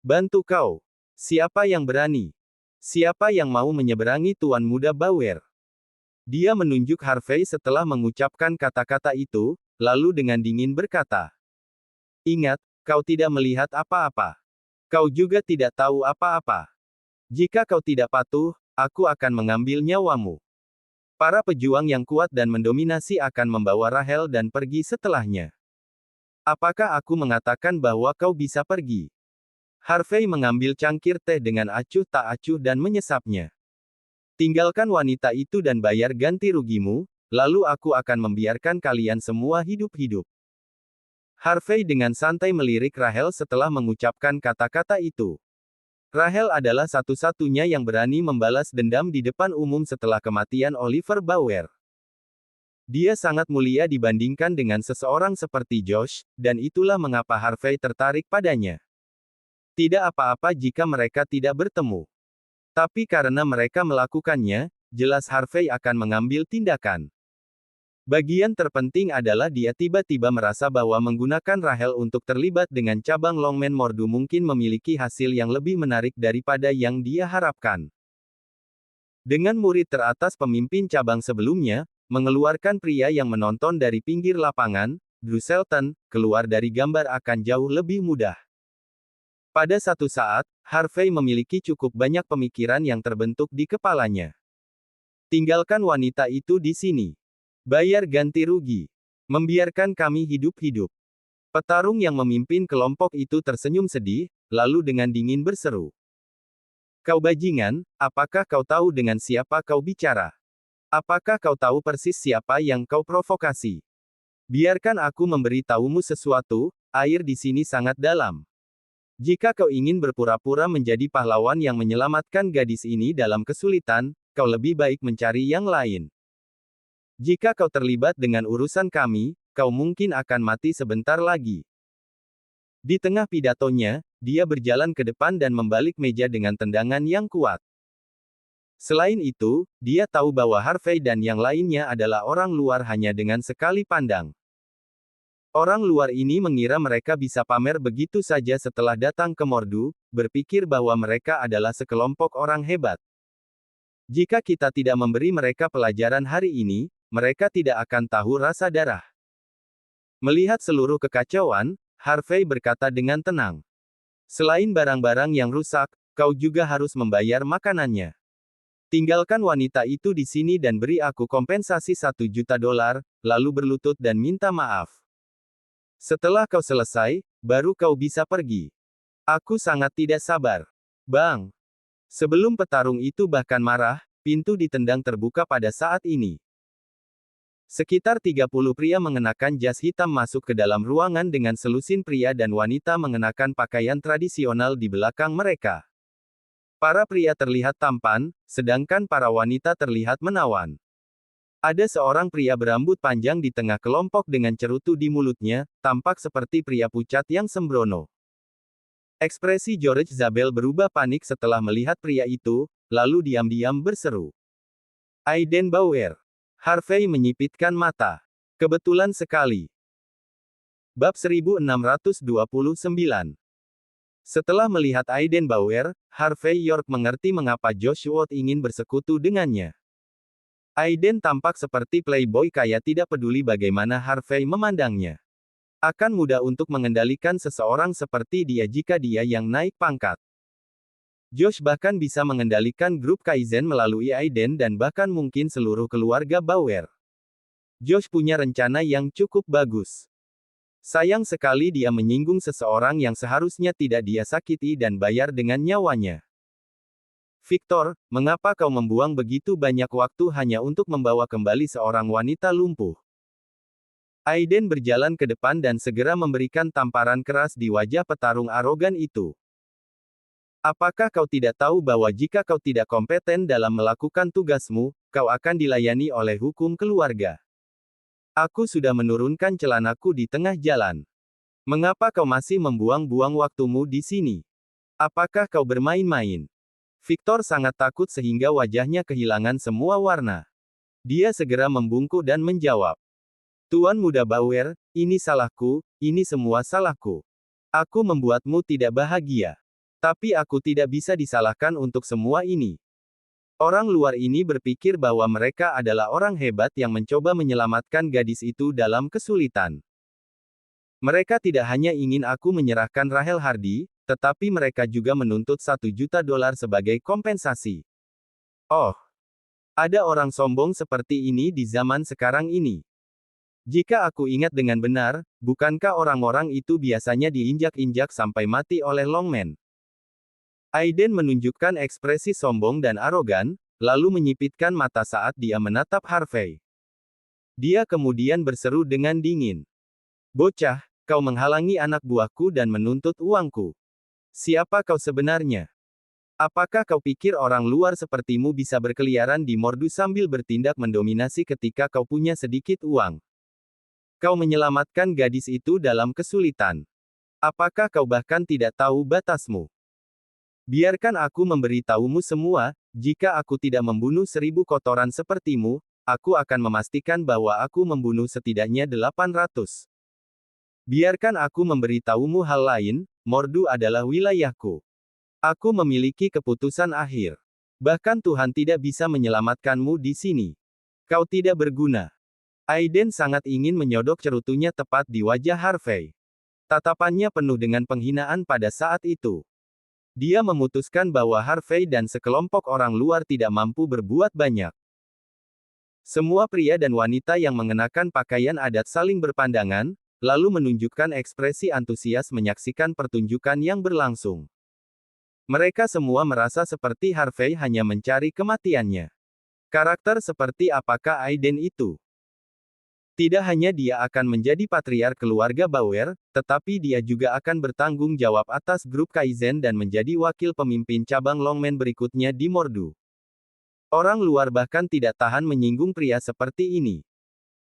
B: Bantu kau. Siapa yang berani? Siapa yang mau menyeberangi Tuan Muda Bauer? Dia menunjuk Harvey setelah mengucapkan kata-kata itu, lalu dengan dingin berkata. Ingat, kau tidak melihat apa-apa. Kau juga tidak tahu apa-apa. Jika kau tidak patuh, aku akan mengambil nyawamu. Para pejuang yang kuat dan mendominasi akan membawa Rahel dan pergi setelahnya. Apakah aku mengatakan bahwa kau bisa pergi? Harvey mengambil cangkir teh dengan acuh tak acuh dan menyesapnya. Tinggalkan wanita itu dan bayar ganti rugimu, lalu aku akan membiarkan kalian semua hidup-hidup. Harvey dengan santai melirik Rahel setelah mengucapkan kata-kata itu. Rahel adalah satu-satunya yang berani membalas dendam di depan umum setelah kematian Oliver Bauer. Dia sangat mulia dibandingkan dengan seseorang seperti Josh, dan itulah mengapa Harvey tertarik padanya. Tidak apa-apa jika mereka tidak bertemu. Tapi karena mereka melakukannya, jelas Harvey akan mengambil tindakan. Bagian terpenting adalah dia tiba-tiba merasa bahwa menggunakan Rahel untuk terlibat dengan cabang Longmen Mordu mungkin memiliki hasil yang lebih menarik daripada yang dia harapkan. Dengan murid teratas pemimpin cabang sebelumnya, mengeluarkan pria yang menonton dari pinggir lapangan, Drew Shelton, keluar dari gambar akan jauh lebih mudah. Pada satu saat, Harvey memiliki cukup banyak pemikiran yang terbentuk di kepalanya. Tinggalkan wanita itu di sini. Bayar ganti rugi. Membiarkan kami hidup-hidup. Petarung yang memimpin kelompok itu tersenyum sedih, lalu dengan dingin berseru. Kau bajingan, apakah kau tahu dengan siapa kau bicara? Apakah kau tahu persis siapa yang kau provokasi? Biarkan aku memberi tahumu sesuatu, air di sini sangat dalam. Jika kau ingin berpura-pura menjadi pahlawan yang menyelamatkan gadis ini dalam kesulitan, kau lebih baik mencari yang lain. Jika kau terlibat dengan urusan kami, kau mungkin akan mati sebentar lagi. Di tengah pidatonya, dia berjalan ke depan dan membalik meja dengan tendangan yang kuat. Selain itu, dia tahu bahwa Harvey dan yang lainnya adalah orang luar hanya dengan sekali pandang. Orang luar ini mengira mereka bisa pamer begitu saja setelah datang ke Mordu, berpikir bahwa mereka adalah sekelompok orang hebat. Jika kita tidak memberi mereka pelajaran hari ini, mereka tidak akan tahu rasa darah. Melihat seluruh kekacauan, Harvey berkata dengan tenang. Selain barang-barang yang rusak, kau juga harus membayar makanannya. Tinggalkan wanita itu di sini dan beri aku kompensasi $1 juta, lalu berlutut dan minta maaf. Setelah kau selesai, baru kau bisa pergi. Aku sangat tidak sabar. Bang! Sebelum petarung itu bahkan marah, pintu ditendang terbuka pada saat ini. Sekitar 30 pria mengenakan jas hitam masuk ke dalam ruangan dengan selusin pria dan wanita mengenakan pakaian tradisional di belakang mereka. Para pria terlihat tampan, sedangkan para wanita terlihat menawan. Ada seorang pria berambut panjang di tengah kelompok dengan cerutu di mulutnya, tampak seperti pria pucat yang sembrono. Ekspresi George Zabel berubah panik setelah melihat pria itu, lalu diam-diam berseru. Aiden Bauer. Harvey menyipitkan mata. Kebetulan sekali. Bab 1629. Setelah melihat Aiden Bauer, Harvey York mengerti mengapa Josh Ward ingin bersekutu dengannya. Aiden tampak seperti playboy kaya tidak peduli bagaimana Harvey memandangnya. Akan mudah untuk mengendalikan seseorang seperti dia jika dia yang naik pangkat. Josh bahkan bisa mengendalikan grup Kaizen melalui Aiden dan bahkan mungkin seluruh keluarga Bauer. Josh punya rencana yang cukup bagus. Sayang sekali dia menyinggung seseorang yang seharusnya tidak dia sakiti dan bayar dengan nyawanya. Victor, mengapa kau membuang begitu banyak waktu hanya untuk membawa kembali seorang wanita lumpuh? Aiden berjalan ke depan dan segera memberikan tamparan keras di wajah petarung arogan itu. Apakah kau tidak tahu bahwa jika kau tidak kompeten dalam melakukan tugasmu, kau akan dilayani oleh hukum keluarga? Aku sudah menurunkan celanaku di tengah jalan. Mengapa kau masih membuang-buang waktumu di sini? Apakah kau bermain-main? Victor sangat takut sehingga wajahnya kehilangan semua warna. Dia segera membungkuk dan menjawab. Tuan Muda Bauer, ini salahku, ini semua salahku. Aku membuatmu tidak bahagia. Tapi aku tidak bisa disalahkan untuk semua ini. Orang luar ini berpikir bahwa mereka adalah orang hebat yang mencoba menyelamatkan gadis itu dalam kesulitan. Mereka tidak hanya ingin aku menyerahkan Rahel Hardy, tetapi mereka juga menuntut $1 juta sebagai kompensasi. Oh, ada orang sombong seperti ini di zaman sekarang ini. Jika aku ingat dengan benar, bukankah orang-orang itu biasanya diinjak-injak sampai mati oleh Longmen? Aiden menunjukkan ekspresi sombong dan arogan, lalu menyipitkan mata saat dia menatap Harvey. Dia kemudian berseru dengan dingin. Bocah, kau menghalangi anak buahku dan menuntut uangku. Siapa kau sebenarnya? Apakah kau pikir orang luar sepertimu bisa berkeliaran di Mordu sambil bertindak mendominasi ketika kau punya sedikit uang? Kau menyelamatkan gadis itu dalam kesulitan. Apakah kau bahkan tidak tahu batasmu? Biarkan aku memberitahumu semua, jika aku tidak membunuh 1000 kotoran sepertimu, aku akan memastikan bahwa aku membunuh setidaknya 800. Biarkan aku memberitahumu hal lain, Mordu adalah wilayahku. Aku memiliki keputusan akhir. Bahkan Tuhan tidak bisa menyelamatkanmu di sini. Kau tidak berguna. Aiden sangat ingin menyodok cerutunya tepat di wajah Harvey. Tatapannya penuh dengan penghinaan pada saat itu. Dia memutuskan bahwa Harvey dan sekelompok orang luar tidak mampu berbuat banyak. Semua pria dan wanita yang mengenakan pakaian adat saling berpandangan, lalu menunjukkan ekspresi antusias menyaksikan pertunjukan yang berlangsung. Mereka semua merasa seperti Harvey hanya mencari kematiannya. Karakter seperti apakah Aiden itu? Tidak hanya dia akan menjadi patriark keluarga Bauer, tetapi dia juga akan bertanggung jawab atas grup Kaizen dan menjadi wakil pemimpin cabang Longmen berikutnya di Mordu. Orang luar bahkan tidak tahan menyinggung pria seperti ini.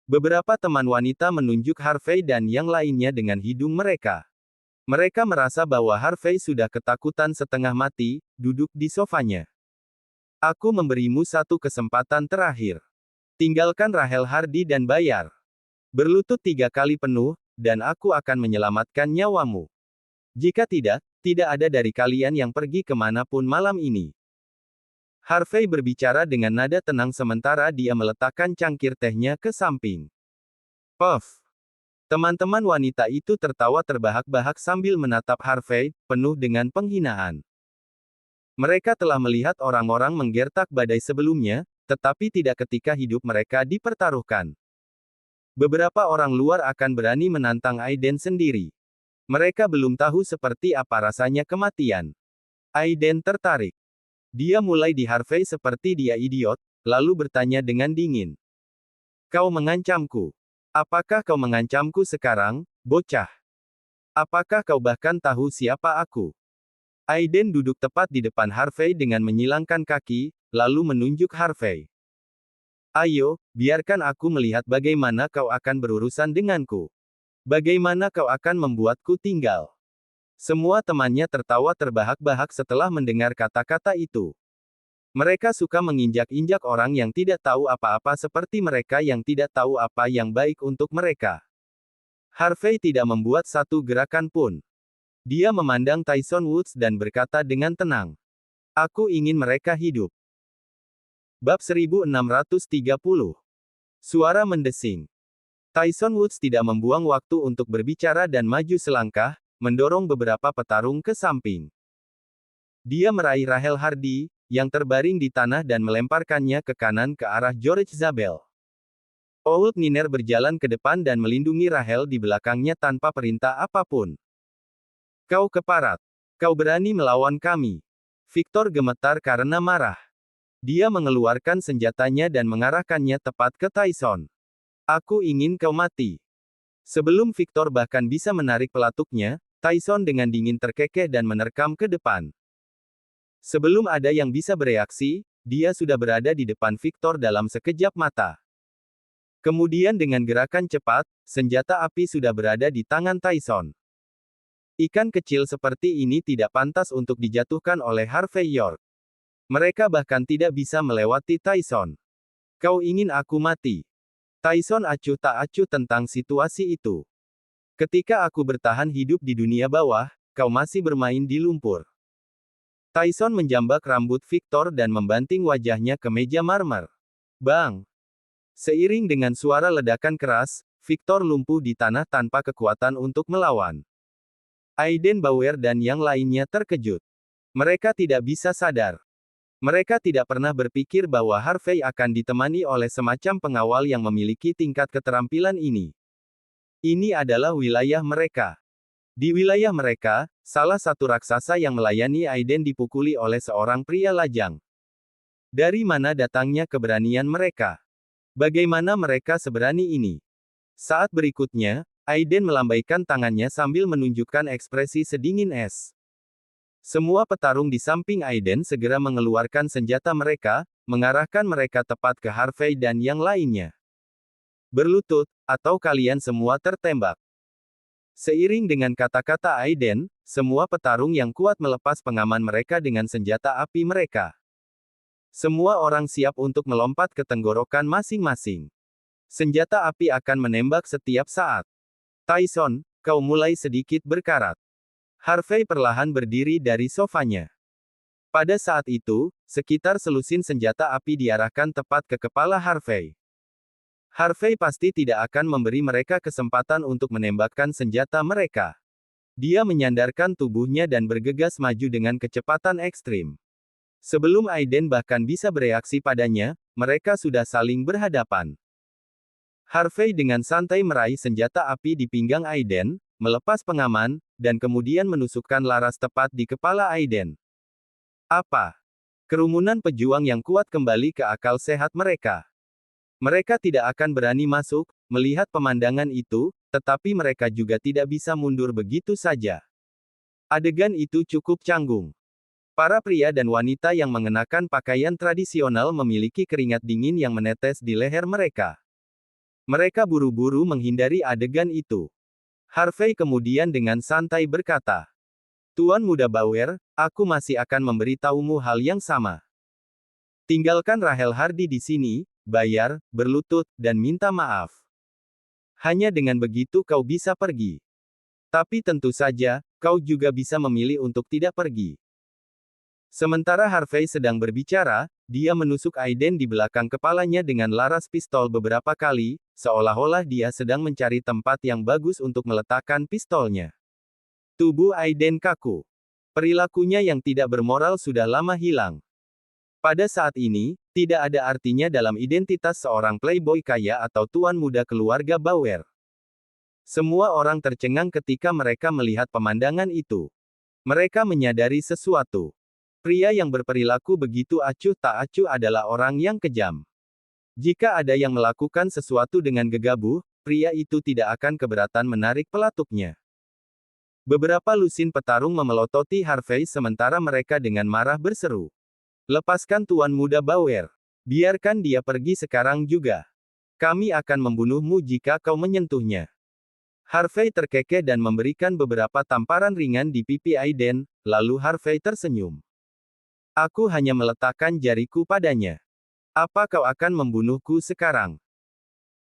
B: Beberapa teman wanita menunjuk Harvey dan yang lainnya dengan hidung mereka. Mereka merasa bahwa Harvey sudah ketakutan setengah mati, duduk di sofanya. Aku memberimu satu kesempatan terakhir. Tinggalkan Rahel Hardy dan bayar. Berlutut 3 kali penuh, dan aku akan menyelamatkan nyawamu. Jika tidak, tidak ada dari kalian yang pergi kemanapun malam ini. Harvey berbicara dengan nada tenang sementara dia meletakkan cangkir tehnya ke samping. Puff. Teman-teman wanita itu tertawa terbahak-bahak sambil menatap Harvey, penuh dengan penghinaan. Mereka telah melihat orang-orang menggertak badai sebelumnya, tetapi tidak ketika hidup mereka dipertaruhkan. Beberapa orang luar akan berani menantang Aiden sendiri. Mereka belum tahu seperti apa rasanya kematian. Aiden tertarik. Dia mulai di Harvey seperti dia idiot, lalu bertanya dengan dingin. Kau mengancamku. Apakah kau mengancamku sekarang, bocah? Apakah kau bahkan tahu siapa aku? Aiden duduk tepat di depan Harvey dengan menyilangkan kaki, lalu menunjuk Harvey. Ayo, biarkan aku melihat bagaimana kau akan berurusan denganku. Bagaimana kau akan membuatku tinggal. Semua temannya tertawa terbahak-bahak setelah mendengar kata-kata itu. Mereka suka menginjak-injak orang yang tidak tahu apa-apa seperti mereka yang tidak tahu apa yang baik untuk mereka. Harvey tidak membuat satu gerakan pun. Dia memandang Tyson Woods dan berkata dengan tenang. Aku ingin mereka hidup. Bab 1630. Suara mendesing. Tyson Woods tidak membuang waktu untuk berbicara dan maju selangkah, mendorong beberapa petarung ke samping. Dia meraih Rahel Hardy, yang terbaring di tanah dan melemparkannya ke kanan ke arah George Zabel. Old Niner berjalan ke depan dan melindungi Rahel di belakangnya tanpa perintah apapun. Kau keparat. Kau berani melawan kami. Victor gemetar karena marah. Dia mengeluarkan senjatanya dan mengarahkannya tepat ke Tyson. Aku ingin kau mati. Sebelum Victor bahkan bisa menarik pelatuknya, Tyson dengan dingin terkekeh dan menerkam ke depan. Sebelum ada yang bisa bereaksi, dia sudah berada di depan Victor dalam sekejap mata. Kemudian dengan gerakan cepat, senjata api sudah berada di tangan Tyson. Ikan kecil seperti ini tidak pantas untuk dijatuhkan oleh Harvey York. Mereka bahkan tidak bisa melewati Tyson. Kau ingin aku mati? Tyson acuh tak acuh tentang situasi itu. Ketika aku bertahan hidup di dunia bawah, kau masih bermain di lumpur. Tyson menjambak rambut Victor dan membanting wajahnya ke meja marmer. Bang! Seiring dengan suara ledakan keras, Victor lumpuh di tanah tanpa kekuatan untuk melawan. Aiden Bauer dan yang lainnya terkejut. Mereka tidak bisa sadar. Mereka tidak pernah berpikir bahwa Harvey akan ditemani oleh semacam pengawal yang memiliki tingkat keterampilan ini. Ini adalah wilayah mereka. Di wilayah mereka, salah satu raksasa yang melayani Aiden dipukuli oleh seorang pria lajang. Dari mana datangnya keberanian mereka? Bagaimana mereka seberani ini? Saat berikutnya, Aiden melambaikan tangannya sambil menunjukkan ekspresi sedingin es. Semua petarung di samping Aiden segera mengeluarkan senjata mereka, mengarahkan mereka tepat ke Harvey dan yang lainnya. Berlutut, atau kalian semua tertembak. Seiring dengan kata-kata Aiden, semua petarung yang kuat melepas pengaman mereka dengan senjata api mereka. Semua orang siap untuk melompat ke tenggorokan masing-masing. Senjata api akan menembak setiap saat. Tyson, kau mulai sedikit berkarat. Harvey perlahan berdiri dari sofanya. Pada saat itu, sekitar selusin senjata api diarahkan tepat ke kepala Harvey. Harvey pasti tidak akan memberi mereka kesempatan untuk menembakkan senjata mereka. Dia menyandarkan tubuhnya dan bergegas maju dengan kecepatan ekstrim. Sebelum Aiden bahkan bisa bereaksi padanya, mereka sudah saling berhadapan. Harvey dengan santai meraih senjata api di pinggang Aiden, melepas pengaman, dan kemudian menusukkan laras tepat di kepala Aiden. Apa? Kerumunan pejuang yang kuat kembali ke akal sehat mereka. Mereka tidak akan berani masuk, melihat pemandangan itu, tetapi mereka juga tidak bisa mundur begitu saja. Adegan itu cukup canggung. Para pria dan wanita yang mengenakan pakaian tradisional memiliki keringat dingin yang menetes di leher mereka. Mereka buru-buru menghindari adegan itu. Harvey kemudian dengan santai berkata, "Tuan Muda Bauer, aku masih akan memberitahumu hal yang sama. Tinggalkan Rahel Hardy di sini, bayar, berlutut, dan minta maaf. Hanya dengan begitu kau bisa pergi. Tapi tentu saja, kau juga bisa memilih untuk tidak pergi." Sementara Harvey sedang berbicara, dia menusuk Aiden di belakang kepalanya dengan laras pistol beberapa kali, seolah-olah dia sedang mencari tempat yang bagus untuk meletakkan pistolnya. Tubuh Aiden kaku. Perilakunya yang tidak bermoral sudah lama hilang. Pada saat ini, tidak ada artinya dalam identitas seorang playboy kaya atau tuan muda keluarga Bauer. Semua orang tercengang ketika mereka melihat pemandangan itu. Mereka menyadari sesuatu. Pria yang berperilaku begitu acuh tak acuh adalah orang yang kejam. Jika ada yang melakukan sesuatu dengan gegabah, pria itu tidak akan keberatan menarik pelatuknya. Beberapa lusin petarung memelototi Harvey sementara mereka dengan marah berseru. "Lepaskan Tuan Muda Bauer. Biarkan dia pergi sekarang juga. Kami akan membunuhmu jika kau menyentuhnya." Harvey terkekeh dan memberikan beberapa tamparan ringan di pipi Aiden, lalu Harvey tersenyum. "Aku hanya meletakkan jariku padanya. Apa kau akan membunuhku sekarang?"